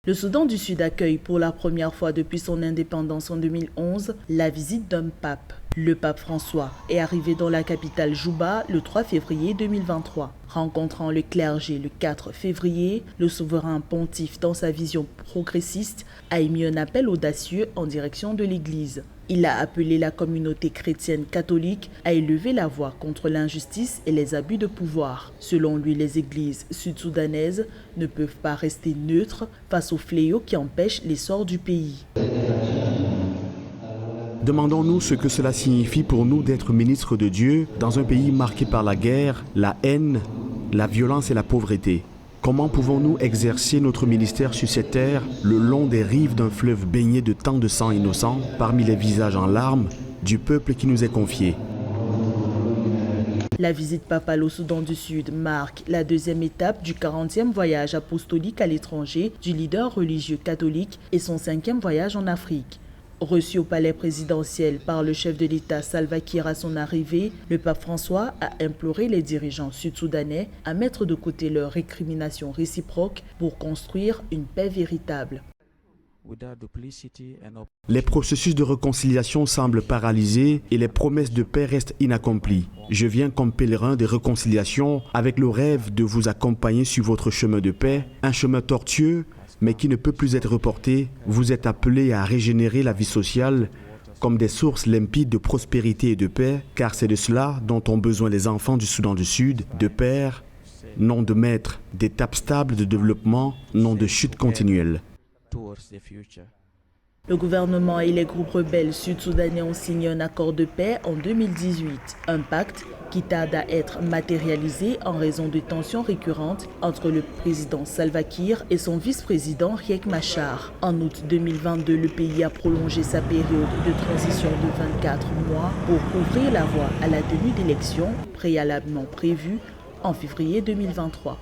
Le Soudan du Sud accueille pour la première fois depuis son indépendance en 2011 la visite d'un pape. Le pape François est arrivé dans la capitale Juba le 3 février 2023. Rencontrant le clergé le 4 février, le souverain pontife, dans sa vision progressiste, a émis un appel audacieux en direction de l'Église. Il a appelé la communauté chrétienne catholique à élever la voix contre l'injustice et les abus de pouvoir. Selon lui, les églises sud-soudanaises ne peuvent pas rester neutres face aux fléaux qui empêchent l'essor du pays. Demandons-nous ce que cela signifie pour nous d'être ministres de Dieu dans un pays marqué par la guerre, la haine, la violence et la pauvreté. Comment pouvons-nous exercer notre ministère sur cette terre le long des rives d'un fleuve baigné de tant de sang innocent parmi les visages en larmes du peuple qui nous est confié? La visite papale au Soudan du Sud marque la deuxième étape du 40e voyage apostolique à l'étranger du leader religieux catholique et son 5e voyage en Afrique. Reçu au palais présidentiel par le chef de l'État Salva Kiir à son arrivée, le pape François a imploré les dirigeants sud-soudanais à mettre de côté leurs récriminations réciproques pour construire une paix véritable. Les processus de réconciliation semblent paralysés et les promesses de paix restent inaccomplies. Je viens comme pèlerin de réconciliation avec le rêve de vous accompagner sur votre chemin de paix, un chemin tortueux mais qui ne peut plus être reporté. Vous êtes appelés à régénérer la vie sociale comme des sources limpides de prospérité et de paix, car c'est de cela dont ont besoin les enfants du Soudan du Sud, de pères, non de maîtres, d'étapes stables de développement, non de chute continuelle. Le gouvernement et les groupes rebelles sud-soudanais ont signé un accord de paix en 2018, un pacte qui tarde à être matérialisé en raison de tensions récurrentes entre le président Salva Kiir et son vice-président Riek Machar. En août 2022, le pays a prolongé sa période de transition de 24 mois pour ouvrir la voie à la tenue d'élections préalablement prévues en février 2023.